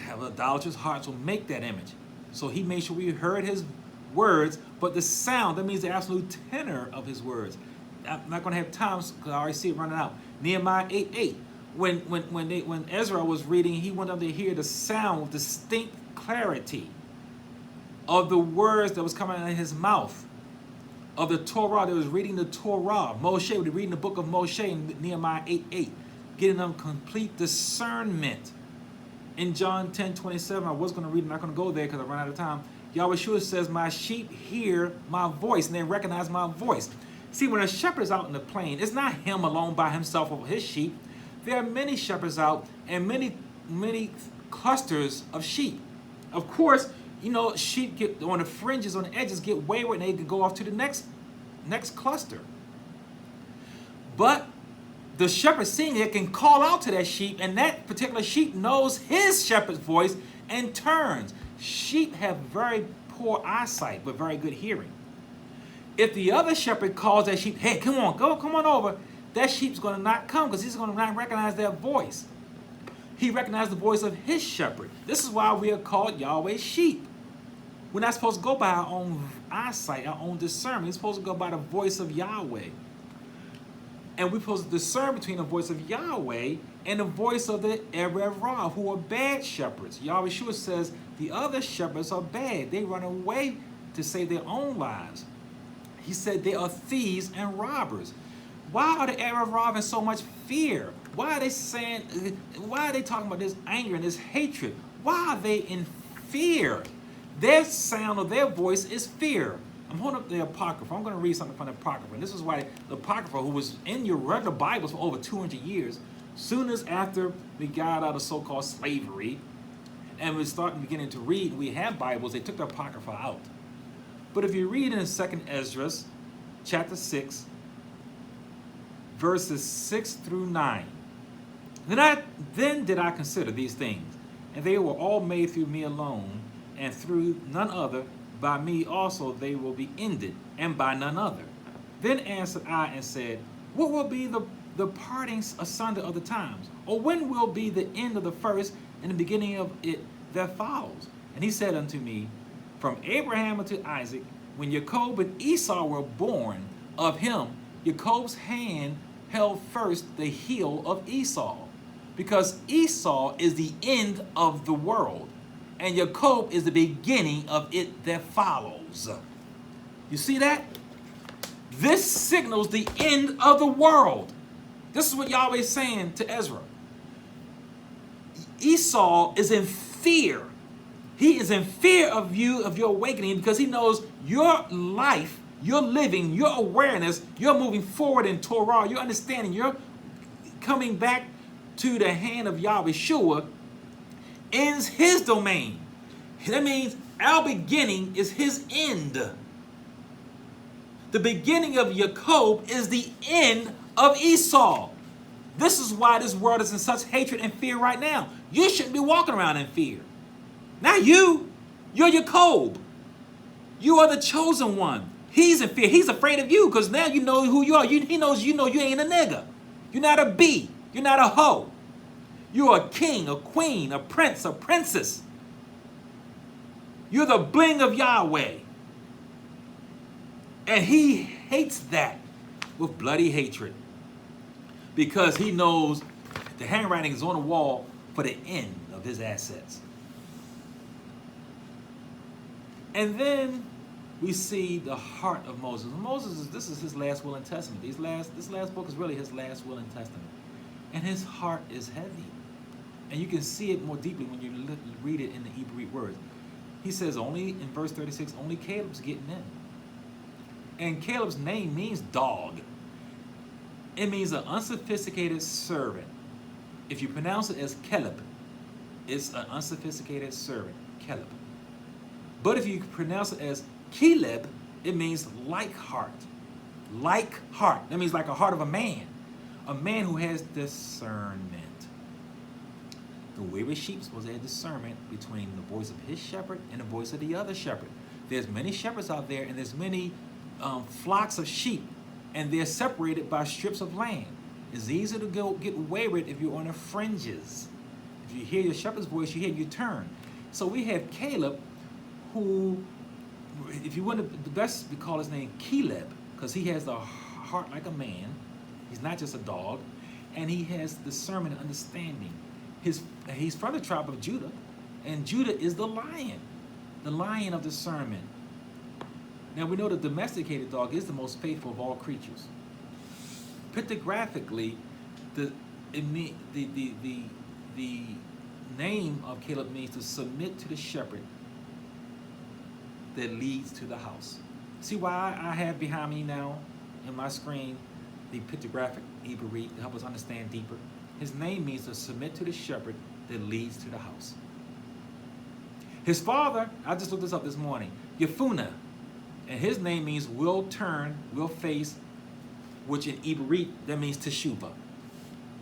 have idolatrous hearts will make that image. So he made sure we heard his words, but the sound, that means the absolute tenor of his words. I'm not going to have time because I already see it running out. Nehemiah 8:8. When Ezra was reading, he wanted them to hear the sound with distinct clarity of the words that was coming out of his mouth, of the Torah. They was reading the Torah. Moshe would be reading the book of Moshe in Nehemiah 8:8, getting them complete discernment. In John 10:27, I was going to read, I'm not going to go there because I ran out of time. Yahweh Shua says, "My sheep hear my voice, and they recognize my voice." See, when a shepherd is out in the plain, it's not him alone by himself over his sheep. There are many shepherds out and many clusters of sheep. Of course, sheep get on the fringes, on the edges, get wayward, and they can go off to the next cluster. But the shepherd seeing it can call out to that sheep, and that particular sheep knows his shepherd's voice and turns. Sheep have very poor eyesight, but very good hearing. If the other shepherd calls that sheep, "Hey, come on over," that sheep's going to not come because he's going to not recognize that voice. He recognized the voice of his shepherd. This is why we are called Yahweh's sheep. We're not supposed to go by our own eyesight, our own discernment. We're supposed to go by the voice of Yahweh. And we're supposed to discern between the voice of Yahweh and the voice of the Erev Ra, who are bad shepherds. Yahweh Shua says the other shepherds are bad. They run away to save their own lives. He said they are thieves and robbers. Why are the Erev Ra in so much fear? Why are they talking about this anger and this hatred? Why are they in fear? Their sound of their voice is fear. I'm holding up the Apocrypha. I'm going to read something from the Apocrypha. And this is why the Apocrypha, who was in your regular Bibles for over 200 years, soon as after we got out of so-called slavery, and we started beginning to read, we have Bibles, they took the Apocrypha out. But if you read in 2nd Ezra, chapter 6, verses 6 through 9, then did I consider these things, and they were all made through me alone, and through none other. By me also they will be ended, and by none other. Then answered I and said, what will be the partings asunder of the times? Or when will be the end of the first and the beginning of it that follows? And he said unto me, from Abraham unto Isaac, when Jacob and Esau were born, of him Jacob's hand held first the heel of Esau, because Esau is the end of the world, and Jacob is the beginning of it that follows. You see that? This signals the end of the world. This is what Yahweh is saying to Ezra. Esau is in fear. He is in fear of you, of your awakening, because he knows your life, your living, your awareness, you're moving forward in Torah, your understanding, you're coming back to the hand of Yahweh Shua, ends his domain. That means our beginning is his end. The beginning of Jacob is the end of Esau. This is why this world is in such hatred and fear right now. You shouldn't be walking around in fear. Not you. You're Jacob. You are the chosen one. He's in fear. He's afraid of you because now you know who you are. He knows you ain't a nigga. You're not a bee. You're not a hoe. You're a king, a queen, a prince, a princess. You're the bling of Yahweh. And he hates that with bloody hatred because he knows the handwriting is on the wall for the end of his assets. And then we see the heart of Moses. This is his last will and testament. This last book is really his last will and testament. And his heart is heavy. And you can see it more deeply when you read it in the Hebrew words. He says only, in verse 36, only Caleb's getting in. And Caleb's name means dog. It means an unsophisticated servant. If you pronounce it as Caleb, it's an unsophisticated servant, Caleb. But if you pronounce it as Caleb, it means like heart. Like heart. That means like a heart of a man who has discernment. The wayward sheep was a discernment between the voice of his shepherd and the voice of the other shepherd. There's many shepherds out there, and there's many flocks of sheep, and they're separated by strips of land. It's easy to get wayward if you're on the fringes. If you hear your shepherd's voice, you turn. So we have Caleb, who, if you want to, the best we call his name Caleb, because he has a heart like a man. He's not just a dog, and he has discernment and understanding. He's from the tribe of Judah, and Judah is the lion of discernment. Now we know the domesticated dog is the most faithful of all creatures. Pictographically, the name of Caleb means to submit to the shepherd that leads to the house. See why I have behind me now in my screen the pictographic Hebrew to help us understand deeper? His name means to submit to the shepherd that leads to the house. His father, I just looked this up this morning, Yefunah, and his name means will turn, will face, which in Hebrew that means teshuvah,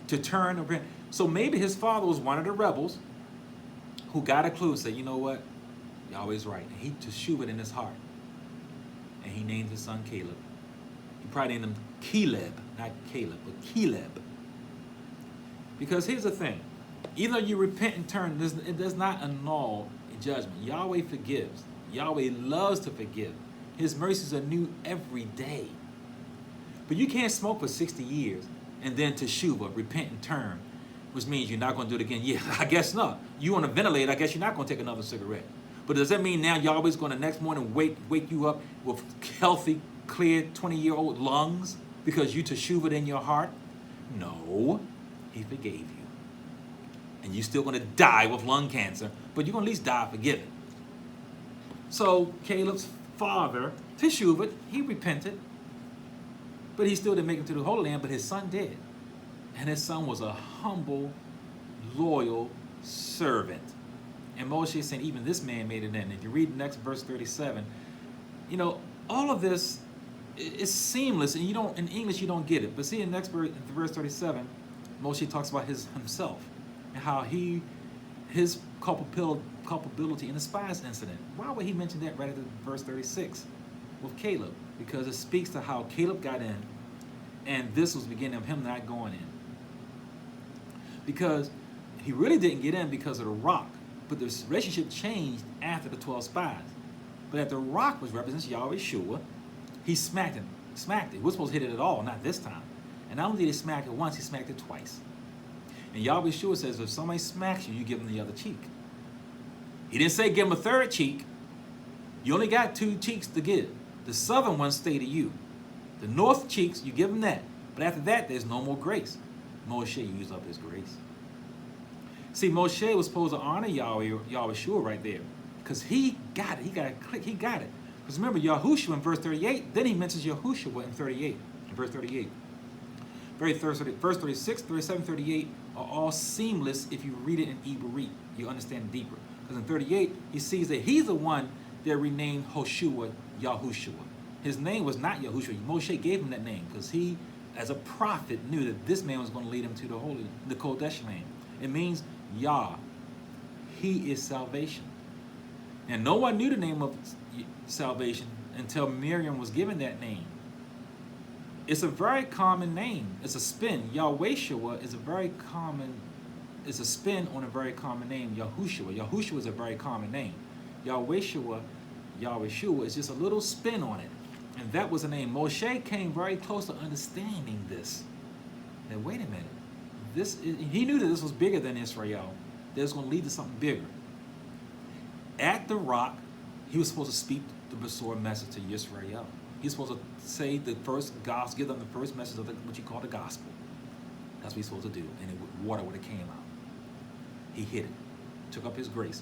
to turn or repent. So maybe his father was one of the rebels who got a clue and said, you know what, Yahweh's right. And he teshuvah in his heart, and he named his son Caleb. He probably named him Caleb, not Caleb, but Caleb. Because here's the thing, even though you repent and turn, it does not annul judgment. Yahweh forgives. Yahweh loves to forgive. His mercies are new every day. But you can't smoke for 60 years and then teshuvah, repent and turn, which means you're not going to do it again. Yeah, I guess not. You on a ventilator, I guess you're not going to take another cigarette. But does that mean now Yahweh's going to next morning wake you up with healthy, clear 20-year-old lungs because you teshuvah in your heart? No. He forgave you. And you're still going to die with lung cancer, but you're going to at least die forgiven. So Caleb's father, teshuvah, he repented, but he still didn't make it to the Holy Land, but his son did. And his son was a humble, loyal servant. And Moshe is saying, even this man made it in. If you read the next verse 37, you know, all of this is seamless, and you don't, in English, you don't get it. But see, in the next verse 37, Moshe talks about himself and how his culpability in the spies incident. Why would he mention that right at verse 36? with Caleb, because it speaks to how Caleb got in, and this was the beginning of him not going in. Because he really didn't get in because of the rock, but the relationship changed after the 12 spies. But after the rock was represents Yahweh Shua, he smacked him. Smacked it. We're supposed to hit it at all, not this time. And not only did he smack it once, he smacked it twice. And Yahweh Shua says, if somebody smacks you, you give them the other cheek. He didn't say give them a third cheek. You only got 2 cheeks to give. The southern ones stay to you. The north cheeks, you give them that. But after that, there's no more grace. Moshe used up his grace. See, Moshe was supposed to honor Yahweh Shua right there. Because he got it. He got it click. He got it. Because remember, Yahushua in verse 38, then he mentions Yahushua in 38. In verse 38. Verse 36, 37, 38 are all seamless if you read it in Debarim. You understand it deeper. Because in 38, he sees that he's the one that renamed Hoshua Yahushua. His name was not Yahushua. Moshe gave him that name because he, as a prophet, knew that this man was going to lead him to the Kodesh land. It means Yah. He is salvation. And no one knew the name of salvation until Miriam was given that name. It's a very common name. It's a spin. Yahweh Shua is a very common, it's a spin on a very common name, Yahushua. Yahushua is a very common name. Yahweh Shua is just a little spin on it. And that was the name. Moshe came very close to understanding this. Now, wait a minute. He knew that this was bigger than Israel. That it was going to lead to something bigger. At the rock, he was supposed to speak the Besorah message to Israel. He's supposed to say the first gospel, give them the first message of what you call the gospel. That's what he's supposed to do. And water would have came out. He hid it, took up his grace.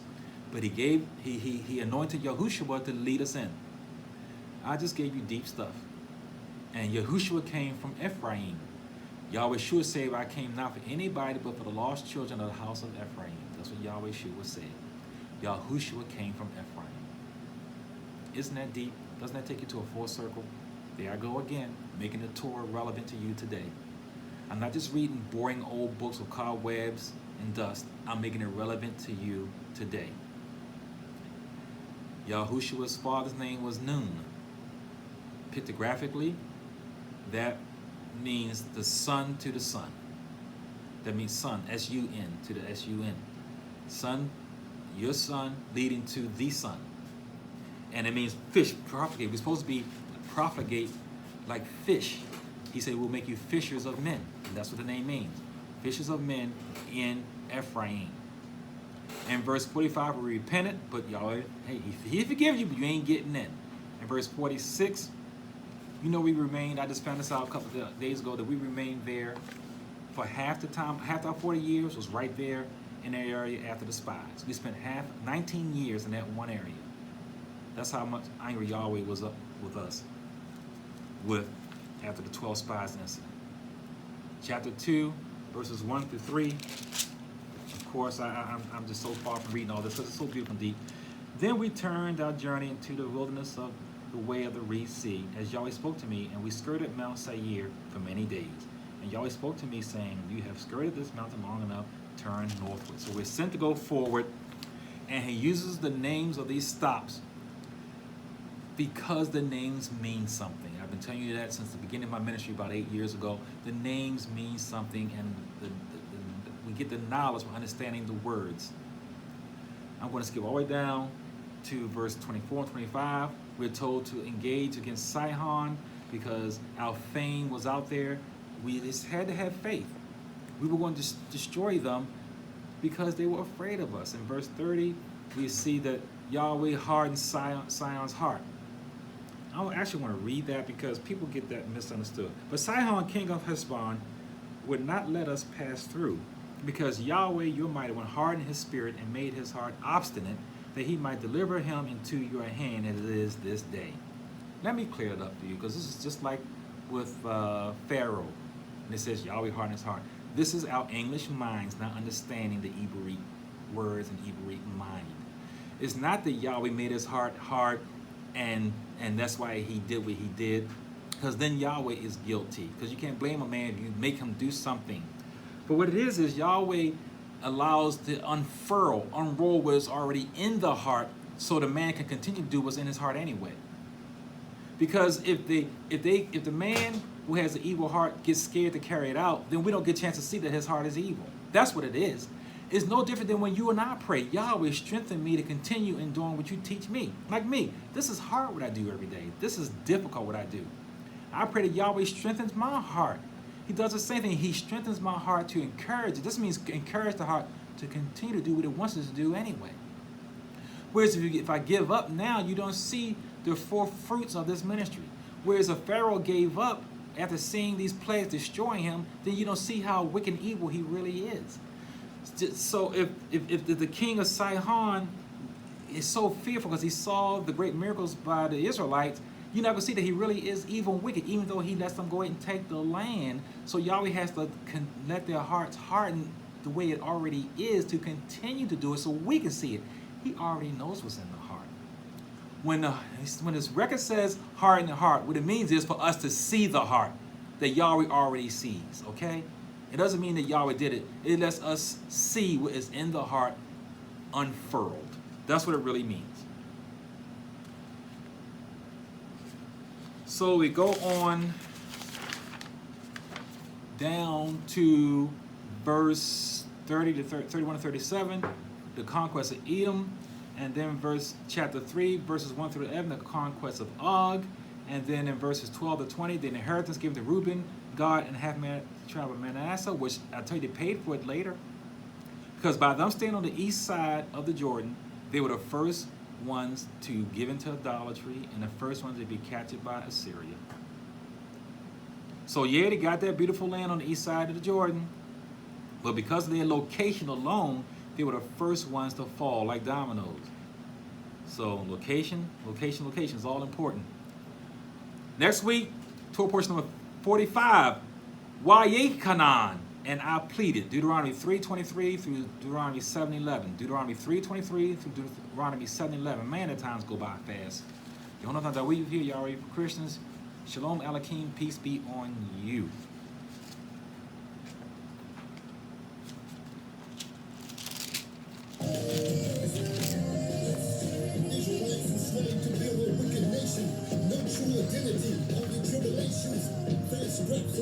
But he anointed Yahushua to lead us in. I just gave you deep stuff. And Yahushua came from Ephraim. Yahweh Shua said, I came not for anybody but for the lost children of the house of Ephraim. That's what Yahweh Shua said. Yahushua came from Ephraim. Isn't that deep? Doesn't that take you to a full circle? There I go again, making the Torah relevant to you today. I'm not just reading boring old books with cobwebs and dust. I'm making it relevant to you today. Yahushua's father's name was Nun. Pictographically, that means the son to the son. That means son, S-U-N, to the S-U-N. Son, your son leading to the son. And it means fish, propagate. We're supposed to be propagate like fish. He said, we'll make you fishers of men. And that's what the name means. Fishers of men in Ephraim. And verse 45, we repented, but Yahweh, hey, he forgives you, but you ain't getting in. And verse 46, you know we remained, I just found this out a couple of days ago, that we remained there for half the time, half our 40 years was right there in that area after the spies. We spent 19 years in that one area. That's how much angry Yahweh was up with us after the 12 spies incident. Chapter 2, verses 1 through 3. Of course, I'm just so far from reading all this because it's so beautiful and deep. Then we turned our journey into the wilderness of the way of the Red Sea, as Yahweh spoke to me, and we skirted Mount Seir for many days. And Yahweh spoke to me, saying, you have skirted this mountain long enough, turn northward. So we're sent to go forward, and he uses the names of these stops because the names mean something. I've been telling you that since the beginning of my ministry about 8 years ago. The names mean something, and we get the knowledge from understanding the words. I'm going to skip all the way down to verse 24 and 25. We're told to engage against Sihon because our fame was out there. We just had to have faith. We were going to destroy them because they were afraid of us. In verse 30, we see that Yahweh hardened Sihon's heart. I actually want to read that because people get that misunderstood. But Sihon, king of Heshbon, would not let us pass through, because Yahweh, your mighty one, hardened his spirit and made his heart obstinate, that he might deliver him into your hand as it is this day. Let me clear it up for you, because this is just like with Pharaoh. And it says Yahweh hardened his heart. This is our English minds not understanding the Hebrew words and Hebrew mind. It's not that Yahweh made his heart hard and that's why he did what he did, because then Yahweh is guilty, because you can't blame a man if you make him do something. But what it is Yahweh allows to unroll what is already in the heart, so the man can continue to do what's in his heart anyway. Because if the man who has an evil heart gets scared to carry it out, then we don't get a chance to see that his heart is evil. That's what it is. It's no different than when you and I pray, Yahweh, strengthen me to continue in doing what you teach me. Like me, this is hard what I do every day. This is difficult what I do. I pray that Yahweh strengthens my heart. He does the same thing. He strengthens my heart to encourage it. This means encourage the heart to continue to do what it wants us to do anyway. Whereas if I give up now, you don't see the four fruits of this ministry. Whereas if Pharaoh gave up after seeing these plagues destroying him, then you don't see how wicked and evil he really is. So if the king of Sihon is so fearful because he saw the great miracles by the Israelites, you're not going to see that he really is evil and wicked, even though he lets them go ahead and take the land. So Yahweh has to let their hearts harden the way it already is to continue to do it so we can see it. He already knows what's in the heart. When his record says heart in the heart, what it means is for us to see the heart that Yahweh already sees, okay? It doesn't mean that Yahweh did it. It lets us see what is in the heart unfurled. That's what it really means. So we go on down to verse 31 to 37, the conquest of Edom, and then chapter 3, verses 1 through 11, the conquest of Og, and then in verses 12 to 20, the inheritance given to Reuben, Gad, and half tribe of Manasseh, which I tell you they paid for it later. Because by them staying on the east side of the Jordan, they were the first ones to give into idolatry and the first ones to be captured by Assyria. So yeah, they got that beautiful land on the east side of the Jordan, but because of their location alone, they were the first ones to fall like dominoes. So location is all important. Next week, Torah portion number 45, Wayekanan, and I pleaded, Deuteronomy 3:23 through Deuteronomy 7:11. Deuteronomy 3:23 through Deuteronomy 7:11. Man, the times go by fast. Yonatan Dawid here, Yahweh for Christians. Shalom Aleichem, peace be on you.